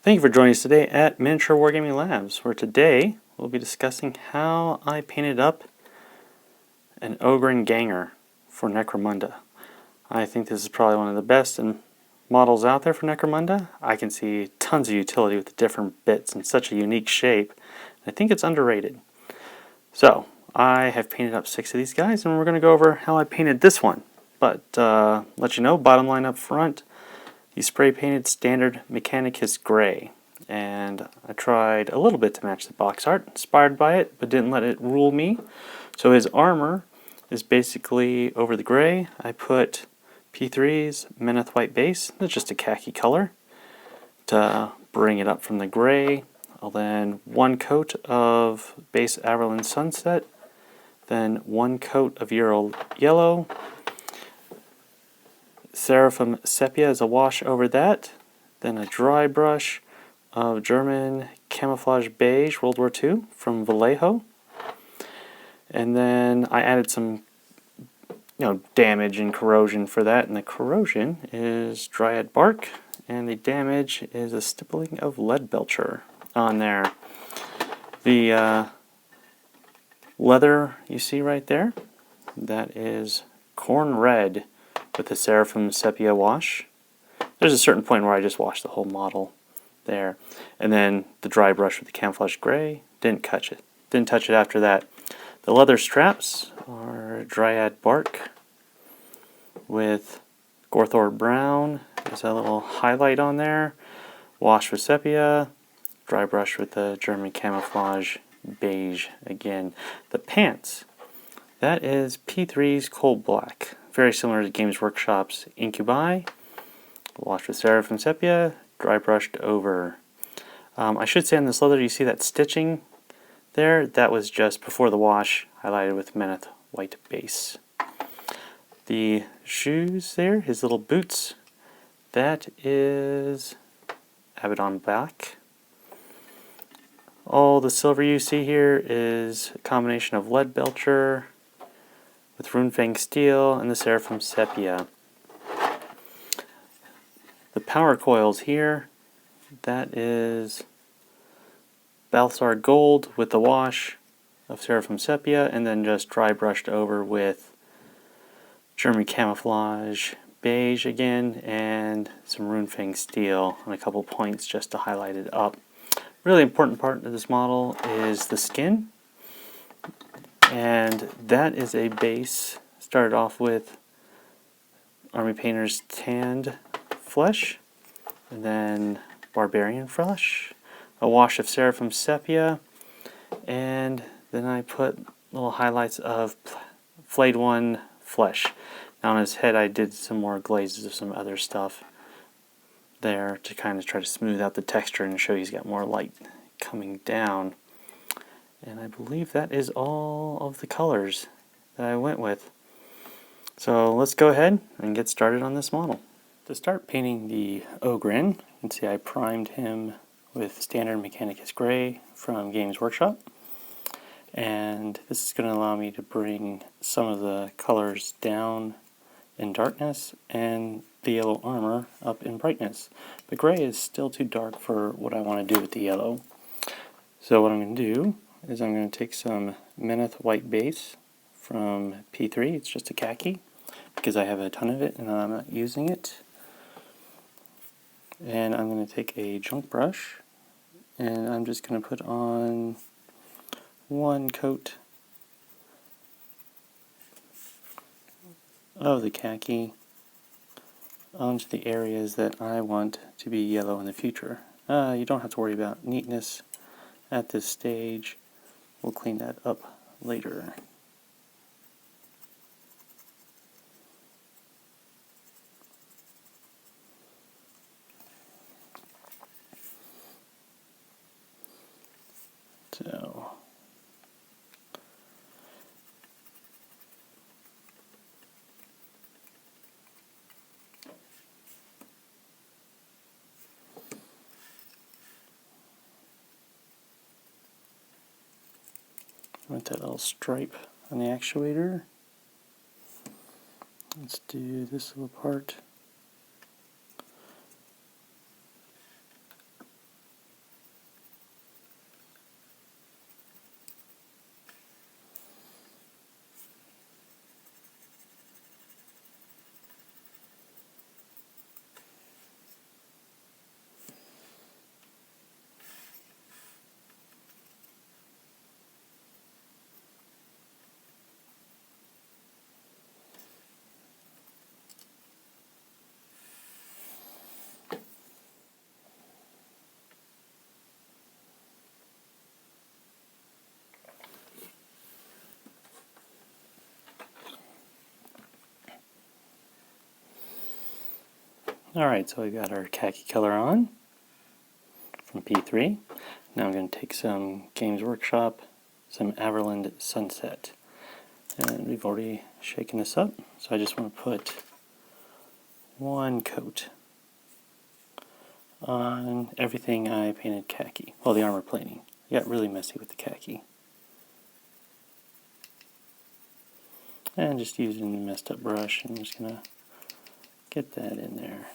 Thank you for joining us today at Miniature Wargaming Labs, where today we'll be discussing how I painted up an Ogryn Ganger for Necromunda. I think this is probably one of the best models out there for Necromunda. I can see tons of utility with the different bits in such a unique shape. I think it's underrated. So, I have painted up 6 of these guys, and we're going to go over how I painted this one. But, let you know, bottom line up front, he spray painted standard Mechanicus gray, and I tried a little bit to match the box art, inspired by it, but didn't let it rule me. So his armor is basically over the gray. I put P3's Meneth white base, that's just a khaki color, to bring it up from the gray. I'll then 1 coat of base Averland Sunset, then 1 coat of Ural Yellow, Seraphim Sepia as a wash over that, then a dry brush of German Camouflage Beige World War II from Vallejo, and then I added some damage and corrosion for that, and the corrosion is Dryad Bark, and the damage is a stippling of Lead Belcher on there. The leather you see right there, that is Corn Red with the Seraphim Sepia wash. There's a certain point where I just washed the whole model there. And then the dry brush with the Camouflage Gray, didn't touch it. Didn't touch it after that. The leather straps are Dryad Bark with Gorthor Brown. There's a little highlight on there. Wash with Sepia. Dry brush with the German Camouflage Beige again. The pants, that is P3's Cold Black. Very similar to Games Workshop's Incubi. Washed with Seraphim Sepia, dry brushed over. I should say on this leather, you see that stitching there? That was just before the wash, highlighted with Meneth white base. The shoes there, his little boots, that is Abaddon Black. All the silver you see here is a combination of Lead Belcher with Runefang Steel and the Seraphim Sepia. The power coils here, that is Balthasar Gold with the wash of Seraphim Sepia, and then just dry brushed over with German Camouflage Beige again, and some Runefang Steel on a couple points just to highlight it up. Really important part of this model is the skin. And that is a base, started off with Army Painter's Tanned Flesh, and then Barbarian Flesh, a wash of Seraphim Sepia, and then I put little highlights of Flayed One Flesh. Now on his head I did some more glazes of some other stuff there to kind of try to smooth out the texture and show he's got more light coming down. And I believe that is all of the colors that I went with. So let's go ahead and get started on this model. To start painting the Ogryn, you can see I primed him with standard Mechanicus Gray from Games Workshop. And this is going to allow me to bring some of the colors down in darkness and the yellow armor up in brightness. The gray is still too dark for what I want to do with the yellow. So what I'm going to do is I'm going to take some Meneth white base from P3, it's just a khaki, because I have a ton of it and I'm not using it. And I'm going to take a junk brush and I'm just going to put on 1 coat of the khaki onto the areas that I want to be yellow in the future. You don't have to worry about neatness at this stage. We'll clean that up later. So with that little stripe on the actuator, let's do this little part. Alright, so we got our khaki color on from P3. Now I'm going to take some Games Workshop, some Everland Sunset. And we've already shaken this up, so I just want to put one coat on everything I painted khaki. Well, the armor plating. I got really messy with the khaki. And just using a messed up brush, I'm just going to get that in there.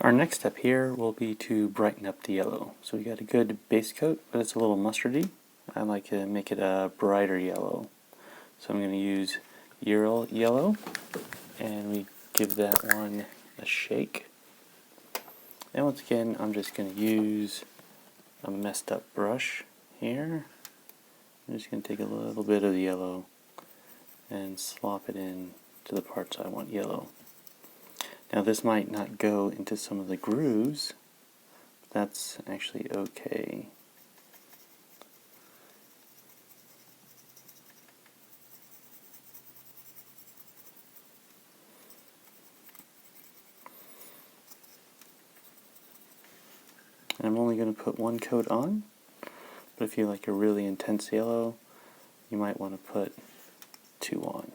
Our next step here will be to brighten up the yellow. So we got a good base coat, but it's a little mustardy. I like to make it a brighter yellow. So I'm going to use Ural Yellow, and we give that one a shake. And once again, I'm just going to use a messed up brush here. I'm just going to take a little bit of the yellow and slop it in to the parts I want yellow. Now this might not go into some of the grooves, but that's actually okay. And I'm only going to put one coat on, but if you like a really intense yellow, you might want to put two on.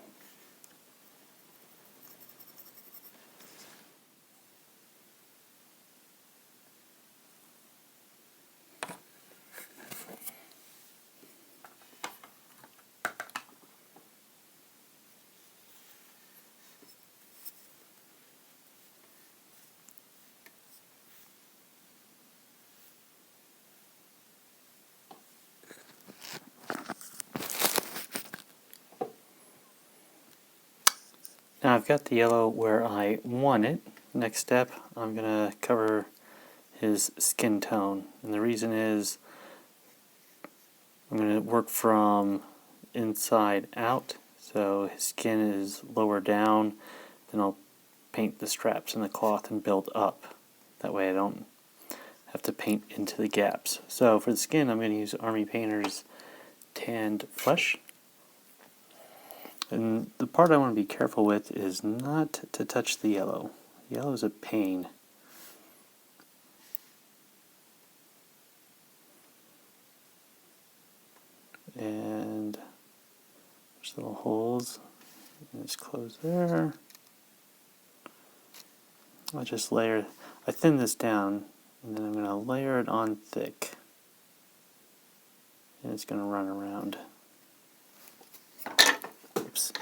Now I've got the yellow where I want it. Next step, I'm going to cover his skin tone. And the reason is I'm going to work from inside out. So his skin is lower down. Then I'll paint the straps and the cloth and build up. That way I don't have to paint into the gaps. So for the skin, I'm going to use Army Painter's Tanned Flesh. And the part I want to be careful with is not to touch the yellow. Yellow is a pain. And there's little holes. Just close there. I'll just layer, I thin this down, and then I'm going to layer it on thick. And it's going to run around. Oops.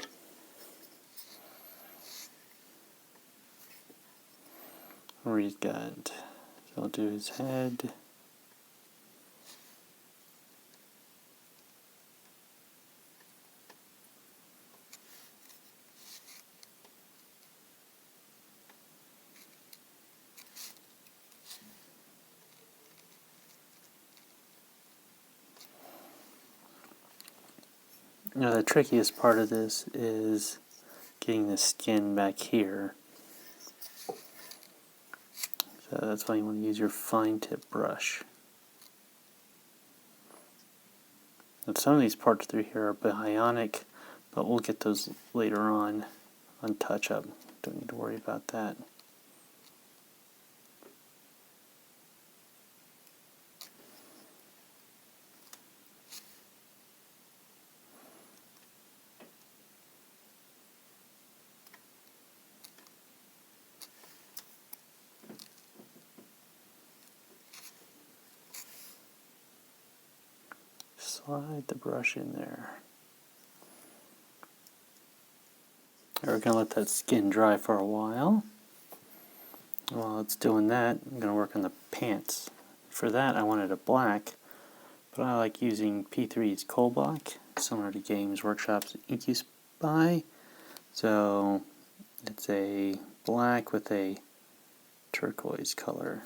Where he's got, so I'll do his head. Now the trickiest part of this is getting the skin back here. So that's why you want to use your fine tip brush. And some of these parts through here are bionic, but we'll get those later on touch up. Don't need to worry about that. Slide the brush in there. We're going to let that skin dry for a while. While it's doing that, I'm going to work on the pants. For that, I wanted a black, but I like using P3's Coal Black, similar to Games Workshop's Ink You Spy. So It's a black with a turquoise color.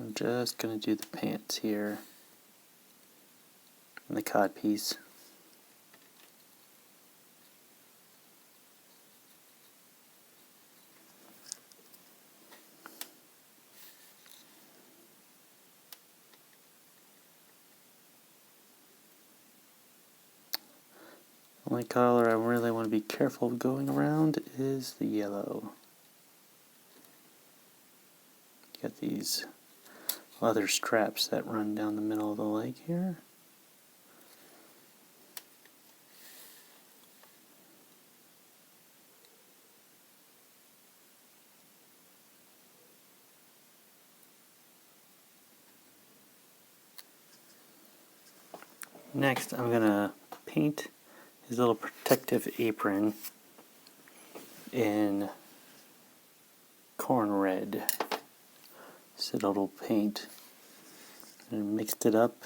I'm just going to do the pants here and the codpiece. The only color I really want to be careful of going around is the yellow. Got these leather straps that run down the middle of the leg here. Next, I'm going to paint his little protective apron in corn red. Citadel paint. And mixed it up.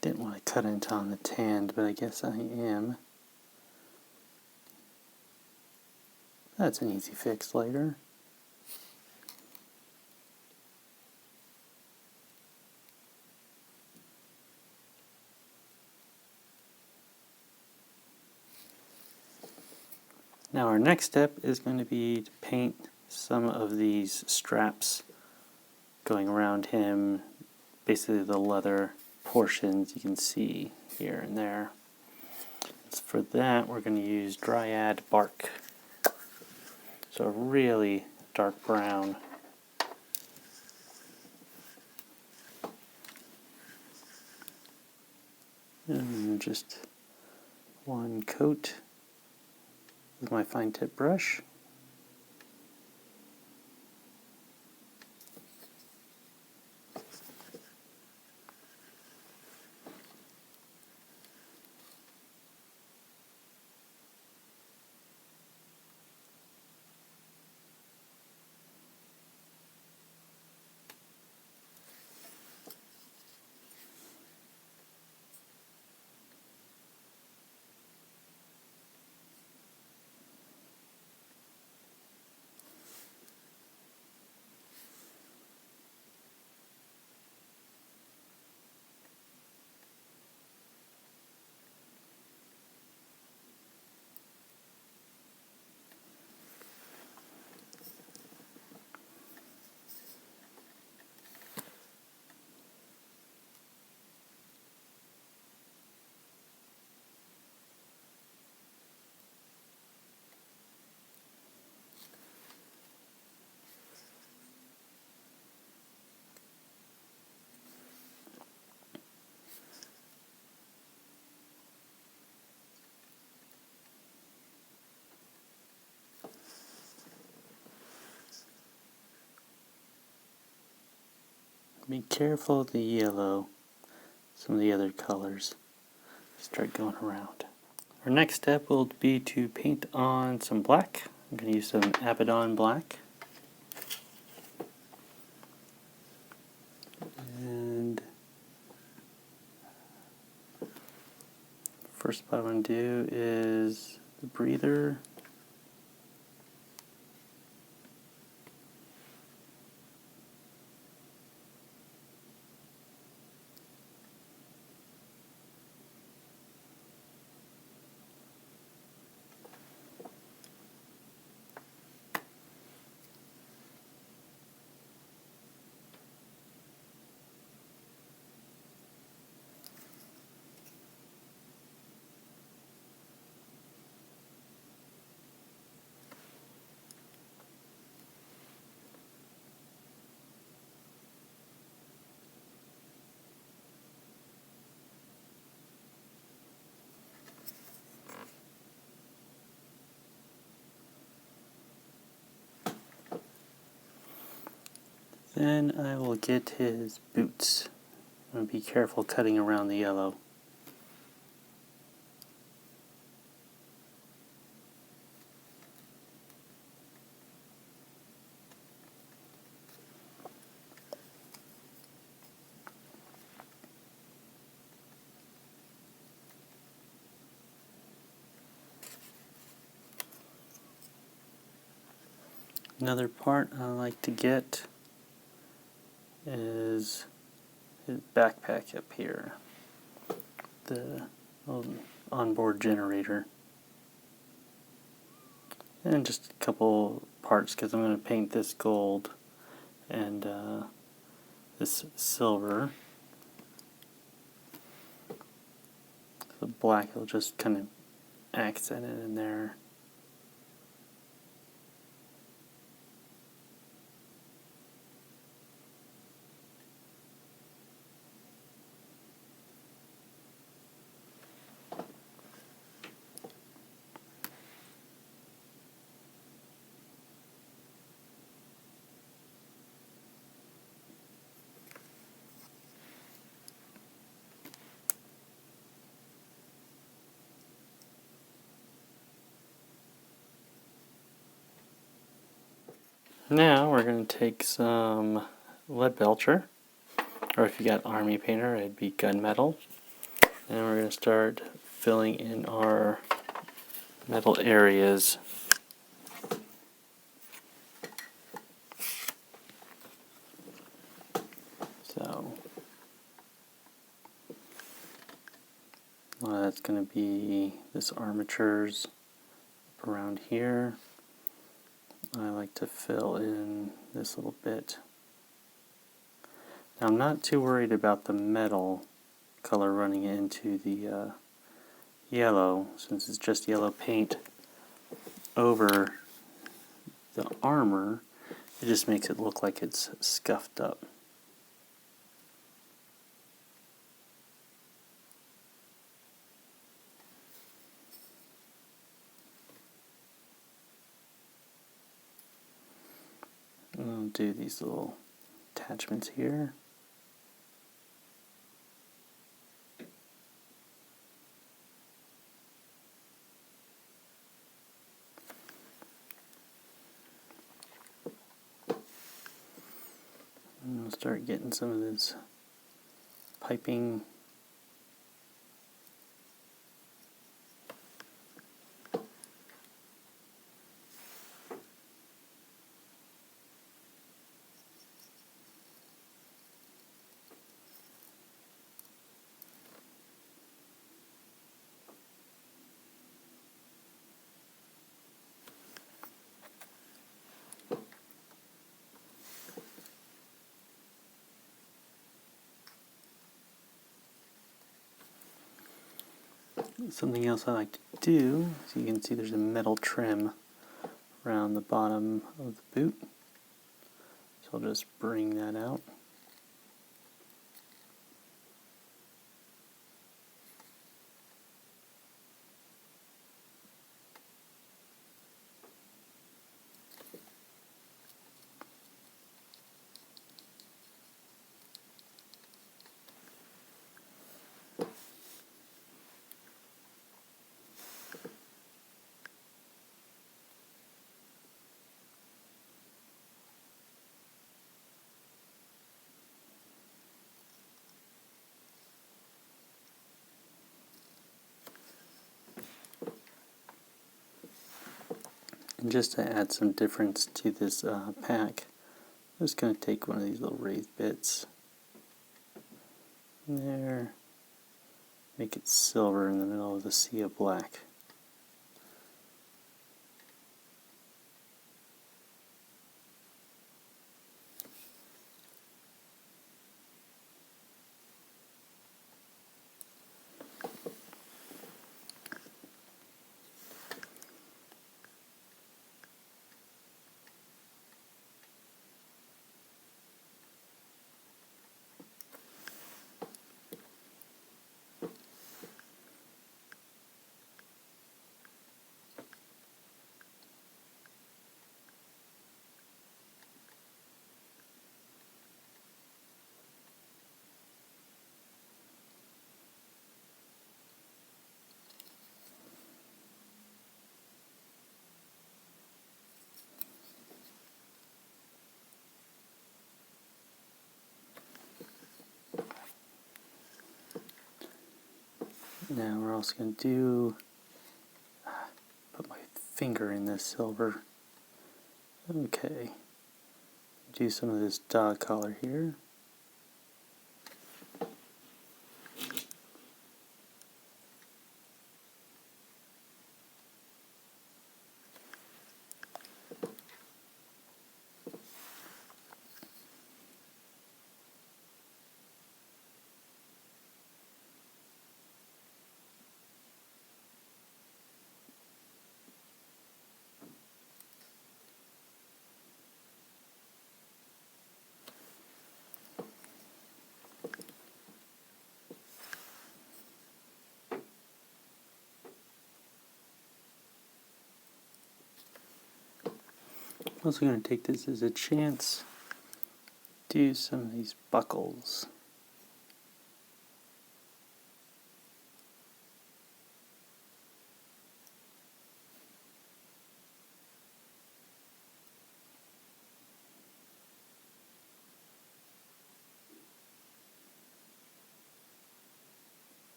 Didn't want to cut into on the tanned, but I guess I am. That's an easy fix later. Now our next step is going to be to paint some of these straps going around him, basically the leather portions you can see here and there. So for that we're going to use Dryad bark. So a really dark brown. And just one coat with my fine tip brush. Be careful of the yellow, some of the other colors start going around. Our next step will be to paint on some black. I'm going to use some Abaddon black. And first what I want to do is the breather. Then I will get his boots. I'm going to be careful cutting around the yellow. Another part I like to get is his backpack up here. The onboard generator. And just a couple parts because I'm going to paint this gold and this silver. The black will just kind of accent it in there. Now we're going to take some lead belcher, or if you got army painter, it'd be gunmetal, and we're going to start filling in our metal areas. So that's going to be this armatures up around here. I like to fill in this little bit. Now I'm not too worried about the metal color running into the yellow, since it's just yellow paint over the armor. It just makes it look like it's scuffed up. I'll do these little attachments here. And I'll start getting some of this piping. Something else I like to do, so you can see there's a metal trim around the bottom of the boot. So I'll just bring that out. And just to add some difference to this pack, I'm just going to take one of these little raised bits there, make it silver in the middle of the sea of black. Now we're also going to do, put my finger in this silver. Okay, do some of this dog collar here. I'm also going to take this as a chance to do some of these buckles.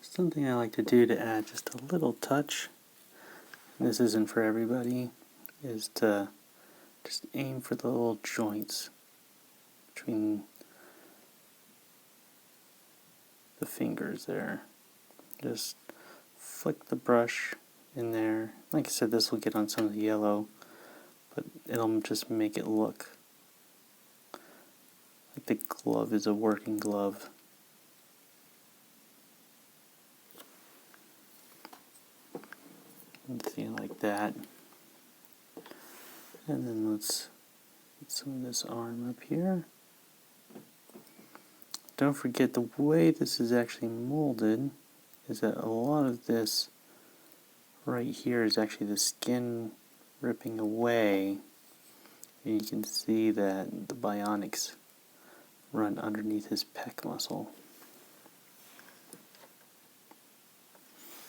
Something I like to do to add just a little touch, and this isn't for everybody, is to just aim for the little joints between the fingers there. Just flick the brush in there. Like I said, this will get on some of the yellow, but it'll just make it look like the glove is a working glove. See, like that. And then let's get some of this arm up here. Don't forget, the way this is actually molded is that a lot of this right here is actually the skin ripping away. And you can see that the bionics run underneath his pec muscle.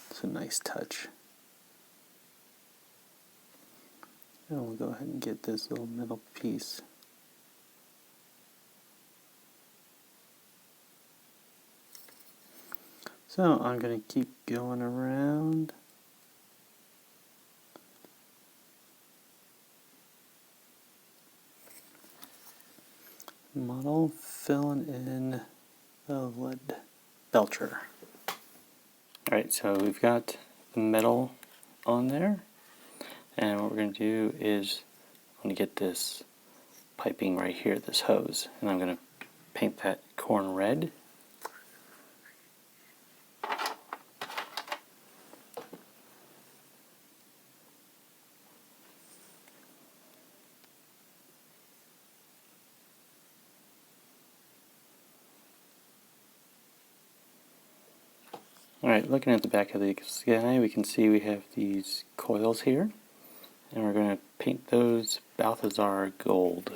It's a nice touch. And we'll go ahead and get this little middle piece. So I'm going to keep going around. Model filling in the lead belcher. Alright, so we've got the metal on there. And what we're going to do is I'm going to get this piping right here, this hose, and I'm going to paint that corn red. Alright, looking at the back of the sky, we can see we have these coils here, and we're going to paint those Balthazar gold.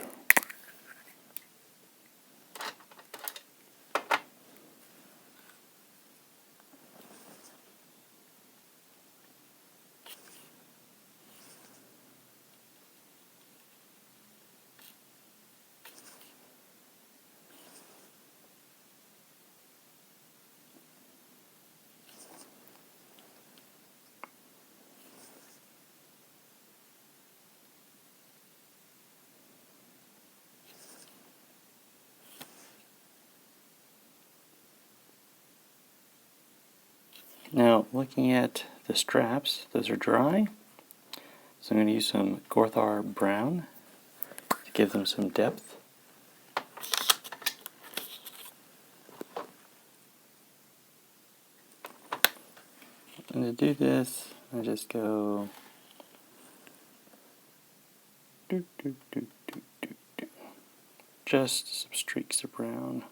Now, looking at the straps, those are dry, so I'm going to use some Gorthar Brown to give them some depth. And to do this, I just go just some streaks of brown.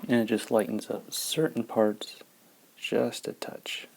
And it just lightens up certain parts just a touch.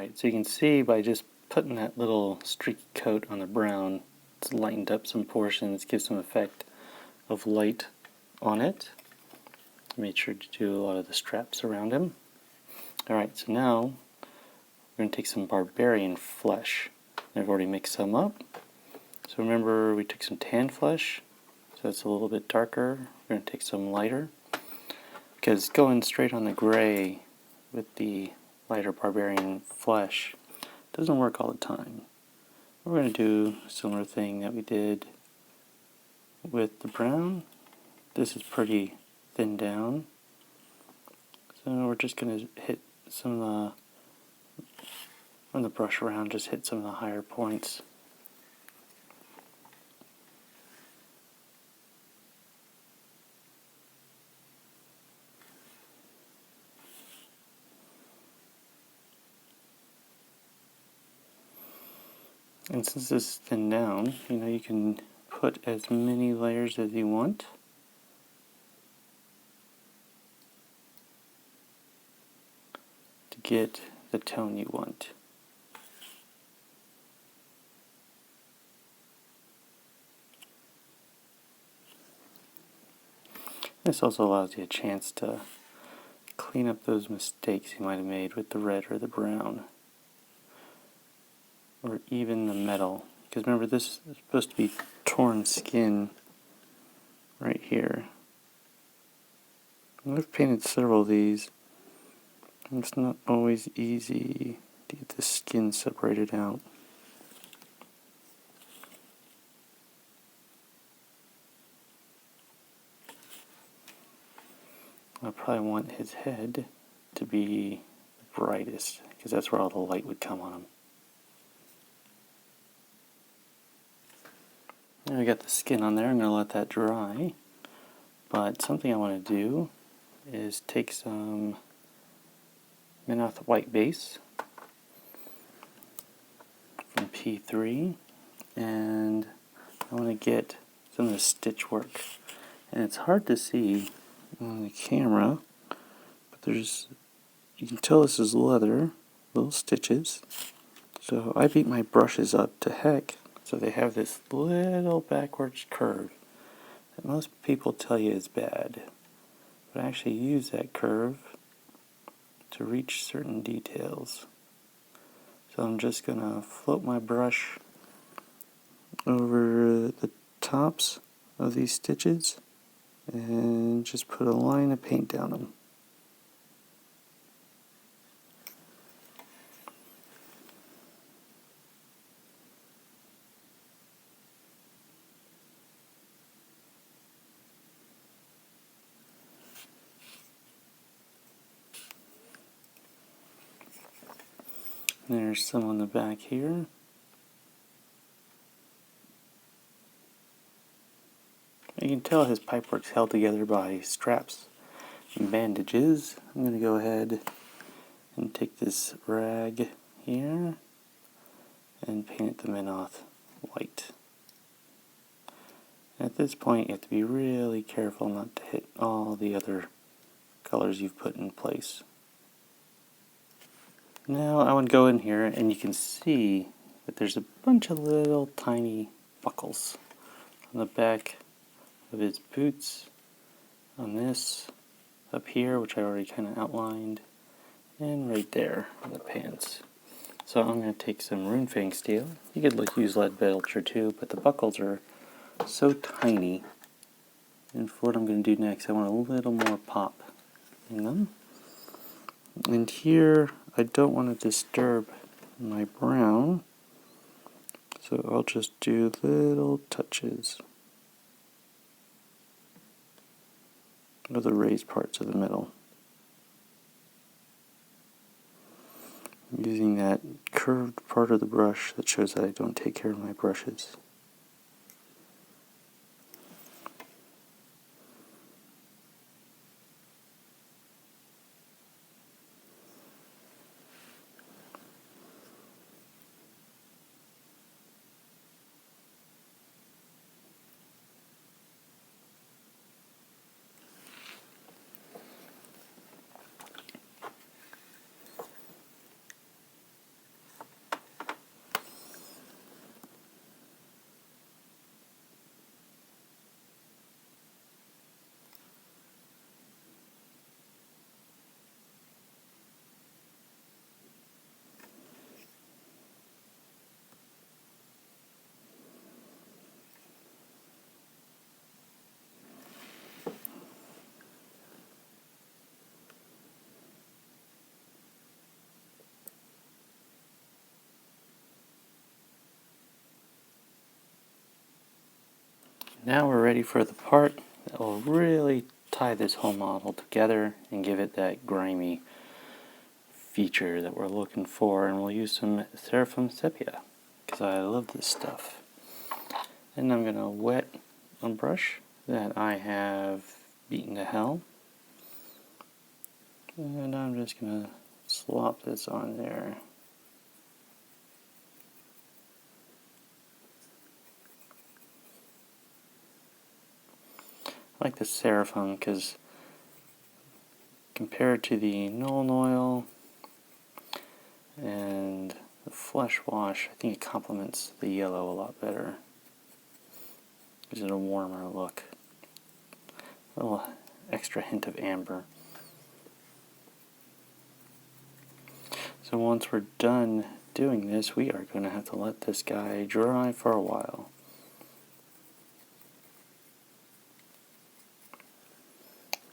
Alright, so you can see by just putting that little streaky coat on the brown, it's lightened up some portions, gives some effect of light on it. Made sure to do a lot of the straps around him. Alright, so now we're going to take some barbarian flesh. I've already mixed some up. So remember we took some tan flesh, so it's a little bit darker. We're going to take some lighter, because going straight on the gray with the lighter barbarian flesh doesn't work all the time. We're going to do a similar thing that we did with the brown. This is pretty thin down, so we're just going to hit some of the, run the brush around, just hit some of the higher points. And since this is thin down, you can put as many layers as you want. To get the tone you want. This also allows you a chance to clean up those mistakes you might have made with the red or the brown. Or even the metal. Because remember, this is supposed to be torn skin right here. I've painted several of these. It's not always easy to get the skin separated out. I probably want his head to be the brightest, because that's where all the light would come on him. Now I got the skin on there. I'm going to let that dry. But something I want to do is take some Minoth white base from P3, and I want to get some of the stitch work. And it's hard to see on the camera, but you can tell this is leather, little stitches. So I beat my brushes up to heck, so they have this little backwards curve that most people tell you is bad. But I actually use that curve to reach certain details. So I'm just going to float my brush over the tops of these stitches and just put a line of paint down them. There's some on the back here. You can tell his pipework's held together by straps and bandages. I'm going to go ahead and take this rag here and paint the Minoth white. At this point you have to be really careful not to hit all the other colors you've put in place. Now I want to go in here and you can see that there's a bunch of little tiny buckles on the back of his boots, on this, up here, which I already kind of outlined, and right there on the pants. So I'm going to take some Runefang steel. You could use lead belcher too, but the buckles are so tiny. And for what I'm going to do next, I want a little more pop in them. And here, I don't want to disturb my brown, so I'll just do little touches of the raised parts of the middle, using that curved part of the brush that shows that I don't take care of my brushes. Now we're ready for the part that will really tie this whole model together and give it that grimy feature that we're looking for, and we'll use some Seraphim Sepia because I love this stuff. And I'm going to wet a brush that I have beaten to hell, and I'm just going to slop this on there. I like the Seraphim because compared to the Null Oil and the Flesh Wash, I think it complements the yellow a lot better. Gives it a warmer look. A little extra hint of amber. So once we're done doing this, we are going to have to let this guy dry for a while.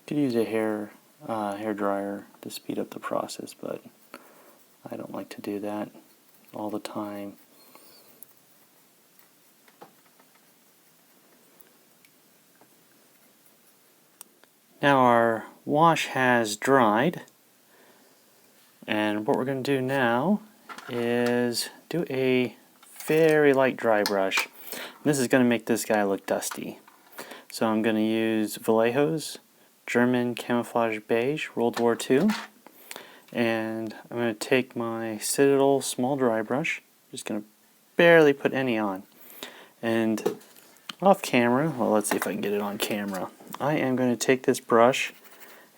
Could use a hair dryer to speed up the process, but I don't like to do that all the time. Now our wash has dried, and what we're going to do now is do a very light dry brush. This is going to make this guy look dusty. So I'm going to use Vallejo's German Camouflage Beige World War II, and I'm going to take my Citadel small dry brush, just going to barely put any on, and off camera, well, let's see if I can get it on camera, I am going to take this brush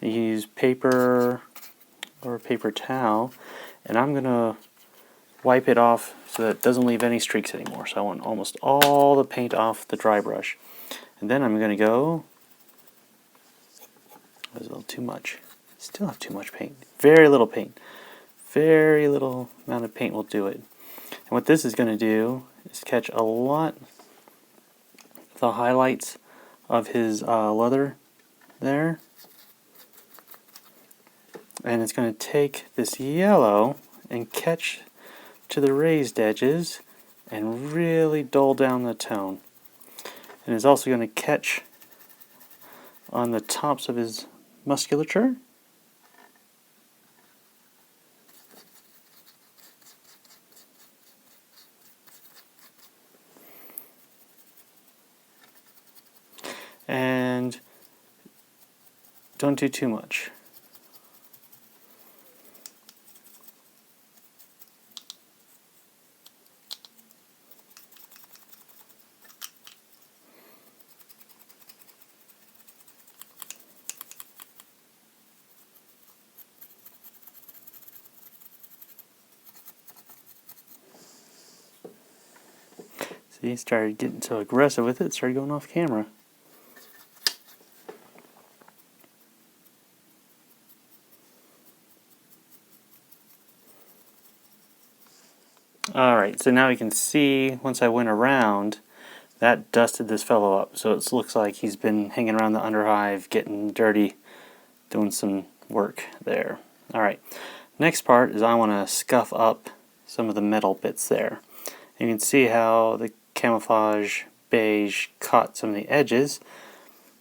and use paper or a paper towel, and I'm going to wipe it off so that it doesn't leave any streaks anymore. So I want almost all the paint off the dry brush, and then I'm going to go, that was a little too much, still have too much paint, very little paint, very little amount of paint will do it. And what this is going to do is catch a lot of the highlights of his leather there, and it's going to take this yellow and catch to the raised edges and really dull down the tone. And it's also going to catch on the tops of his musculature. And don't do too much. See, he started getting so aggressive with it, started going off camera. Alright, so now you can see, once I went around, that dusted this fellow up. So it looks like he's been hanging around the underhive, getting dirty, doing some work there. Alright, next part is I want to scuff up some of the metal bits there. You can see how the camouflage beige caught some of the edges.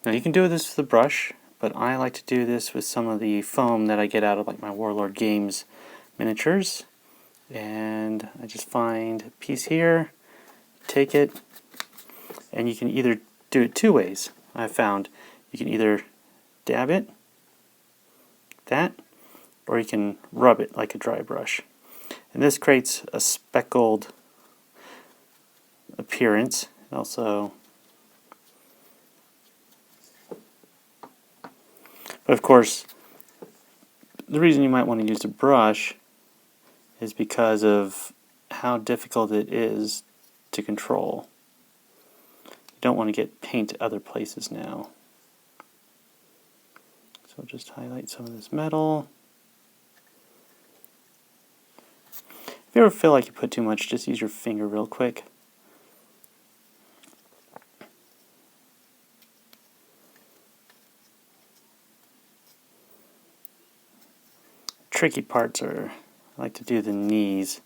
Now you can do this with the brush, but I like to do this with some of the foam that I get out of like my Warlord Games miniatures. And I just find a piece here, take it, and you can either do it two ways. I've found you can either dab it, that, or you can rub it like a dry brush. And this creates a speckled appearance. Also, but of course, the reason you might want to use a brush is because of how difficult it is to control. You don't want to get paint other places now. So just highlight some of this metal. If you ever feel like you put too much, just use your finger real quick. Tricky parts are, I like to do the knees.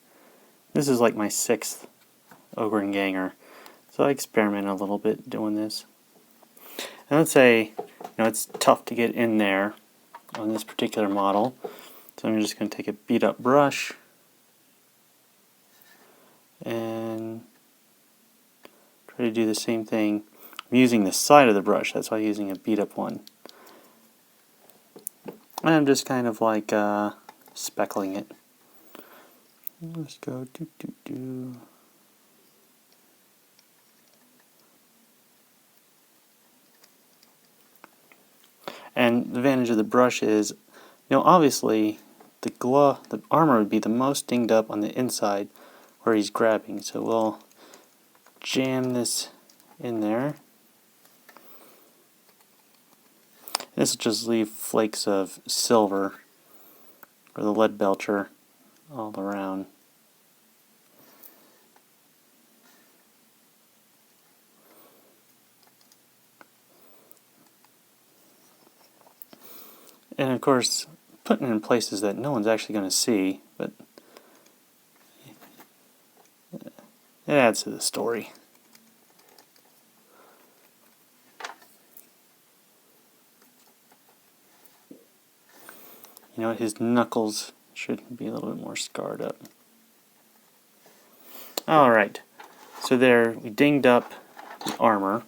This is like my 6th Ogryn Ganger, so I experiment a little bit doing this. And let's say, it's tough to get in there on this particular model. So I'm just going to take a beat up brush and try to do the same thing. I'm using the side of the brush, that's why I'm using a beat up one. And I'm just kind of like speckling it. Let's go do. And the advantage of the brush is, obviously the armor would be the most dinged up on the inside where he's grabbing. So we'll jam this in there. This will just leave flakes of silver or the lead belcher all around. And of course, putting it in places that no one's actually going to see, but it adds to the story. His knuckles should be a little bit more scarred up. Alright, so there we dinged up the armor.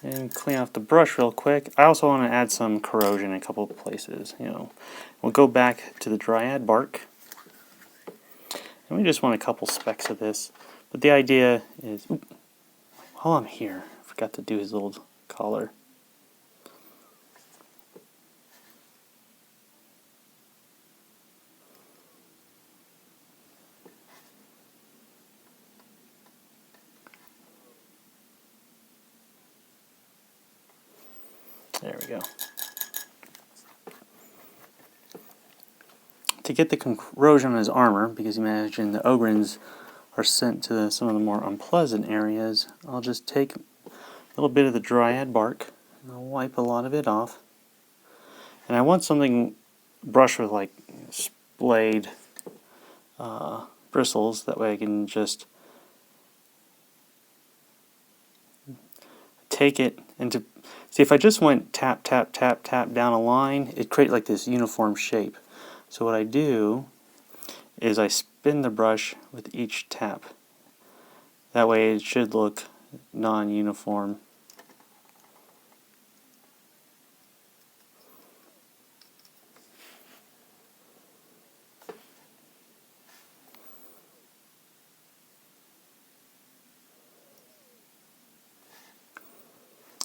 And clean off the brush real quick. I also want to add some corrosion in a couple of places. We'll go back to the dryad bark. And we just want a couple specks of this. But the idea is, while I'm here, I forgot to do his little collar. There we go. To get the corrosion on his armor, because you imagine the Ogryns are sent to some of the more unpleasant areas, I'll just take a little bit of the dryad bark and I'll wipe a lot of it off. And I want something brushed with like splayed bristles, that way I can just take it into. See, if I just went tap, tap, tap, tap down a line, it'd create like this uniform shape. So what I do is I spin the brush with each tap. That way it should look non-uniform.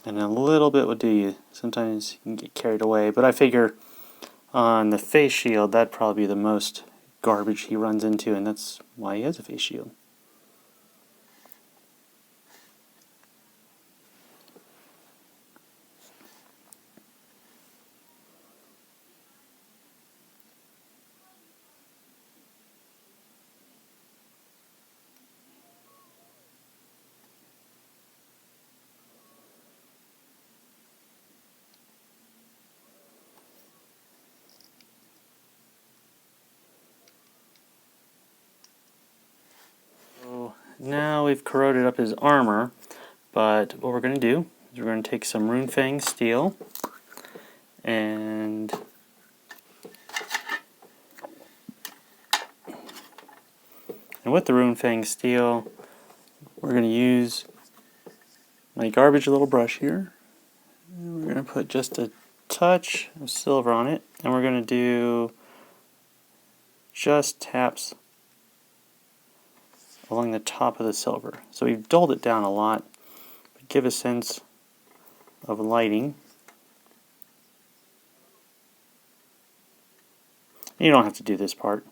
And a little bit will do you. Sometimes you can get carried away, but I figure on the face shield that'd probably be the most garbage he runs into, and that's why he has a face shield. Now we've corroded up his armor, but what we're going to do is we're going to take some Runefang steel and with the Runefang steel we're going to use my garbage little brush here, and we're going to put just a touch of silver on it, and we're going to do just taps along the top of the silver. So we've dulled it down a lot, but give a sense of lighting. You don't have to do this part.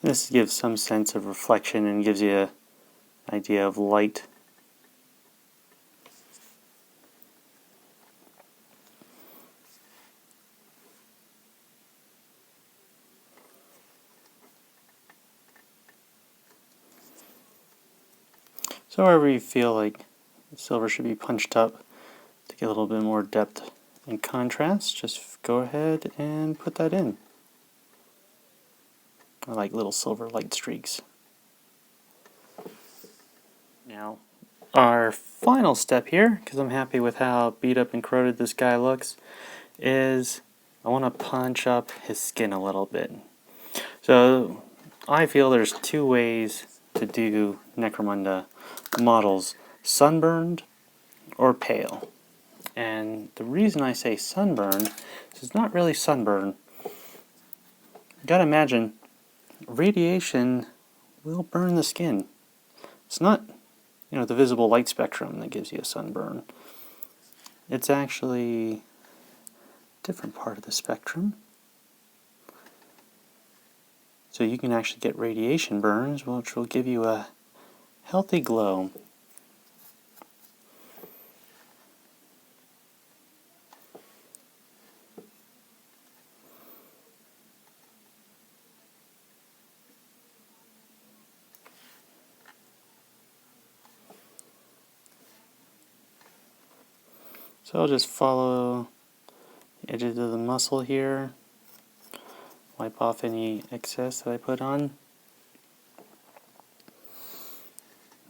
This gives some sense of reflection and gives you an idea of light. So wherever you feel like the silver should be punched up to get a little bit more depth and contrast, just go ahead and put that in. I like little silver light streaks. Now, Our final step here, because I'm happy with how beat up and corroded this guy looks, is I want to punch up his skin a little bit. So I feel there's two ways to do Necromunda models: sunburned or pale. And the reason I say sunburned is it's not really sunburn. You gotta imagine, radiation will burn the skin. It's not, the visible light spectrum that gives you a sunburn. It's actually a different part of the spectrum. So you can actually get radiation burns, which will give you a healthy glow. So I'll just follow the edges of the muscle here, wipe off any excess that I put on.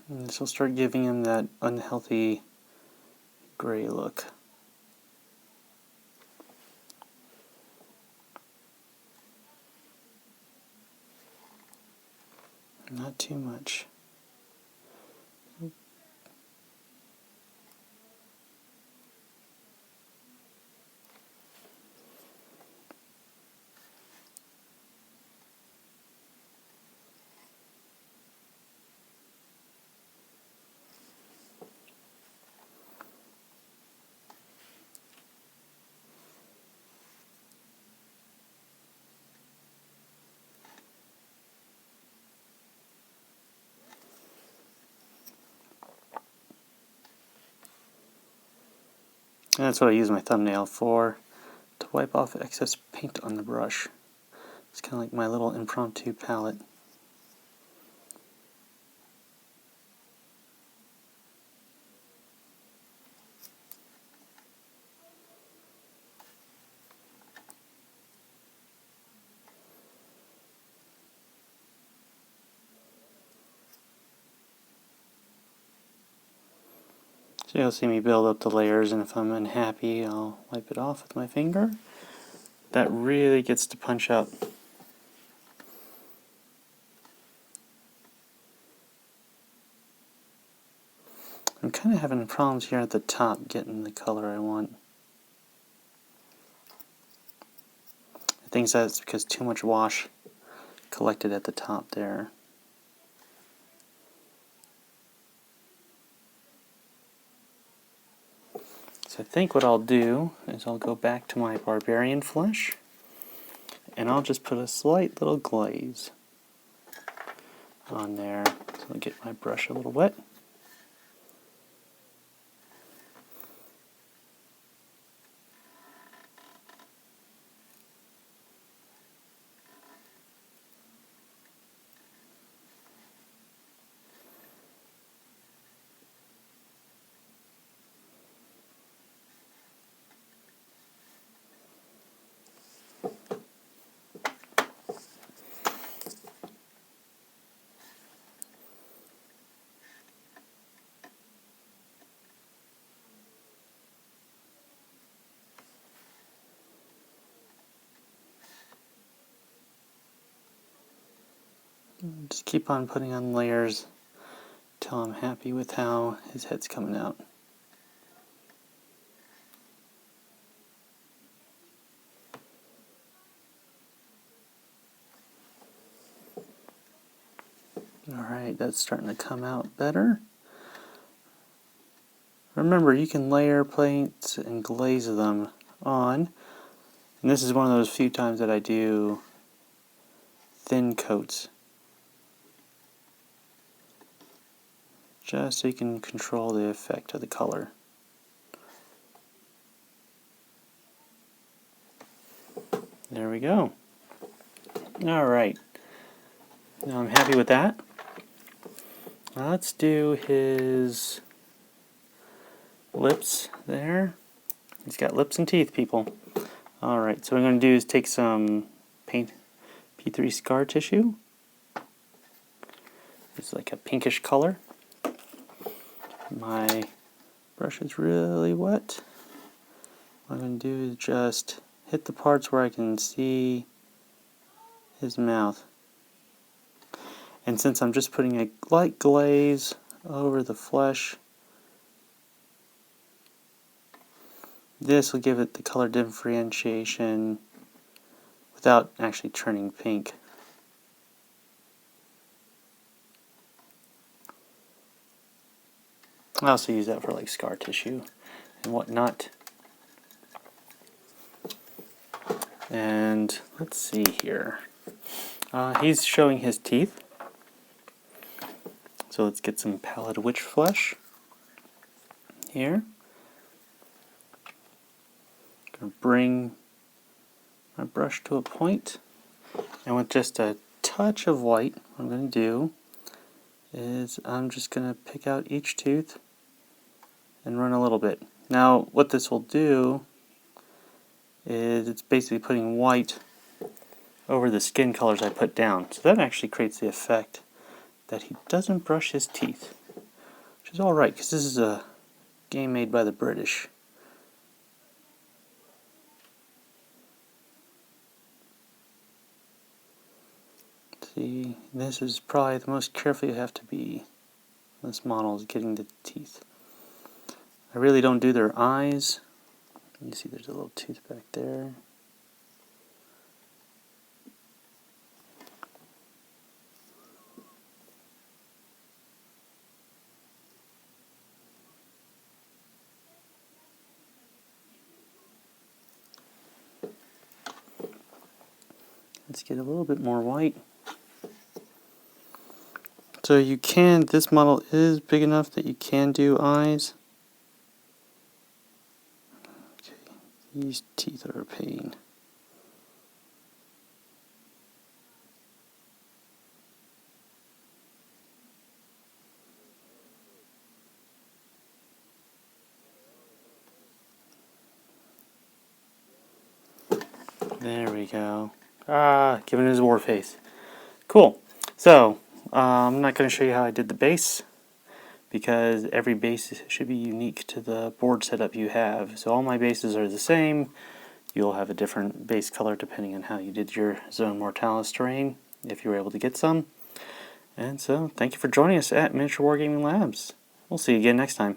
And this will start giving him that unhealthy gray look. Not too much. And that's what I use my thumbnail for, to wipe off excess paint on the brush. It's kind of like my little impromptu palette. So you'll see me build up the layers, and if I'm unhappy, I'll wipe it off with my finger. That really gets to punch up. I'm kind of having problems here at the top getting the color I want. I think that's because too much wash collected at the top there. So I think what I'll do is I'll go back to my barbarian flesh, and I'll just put a slight little glaze on there. So I'll get my brush a little wet. Just keep on putting on layers till I'm happy with how his head's coming out. Alright, that's starting to come out better. Remember, you can layer paints and glaze them on. And this is one of those few times that I do thin coats, just so you can control the effect of the color. There we go. Alright, now I'm happy with that. Now let's do his lips there. He's got lips and teeth, people. Alright, so what I'm going to do is take some paint P3 scar tissue. It's like a pinkish color. my brush is really wet, what I'm going to do is just hit the parts where I can see his mouth. And since I'm just putting a light glaze over the flesh, this will give it the color differentiation without actually turning pink. I also use that for like scar tissue and whatnot. And let's see here. He's showing his teeth. So let's get some pallid witch flesh here. Gonna bring my brush to a point, and with just a touch of white, what I'm going to do is I'm just going to pick out each tooth and run a little bit. Now what this will do is it's basically putting white over the skin colors I put down. So that actually creates the effect that he doesn't brush his teeth, which is alright because this is a game made by the British. See, this is probably the most careful you have to be. This model is getting the teeth. I really don't do their eyes. You see there's a little tooth back there. Let's get a little bit more white. So you can, this model is big enough that you can do eyes. Okay, these teeth are a pain. There we go. Giving his war face. Cool. So, I'm not going to show you how I did the base, because every base should be unique to the board setup you have. So all my bases are the same. You'll have a different base color depending on how you did your Zone Mortalis terrain, if you were able to get some. And so, thank you for joining us at Miniature Wargaming Labs. We'll see you again next time.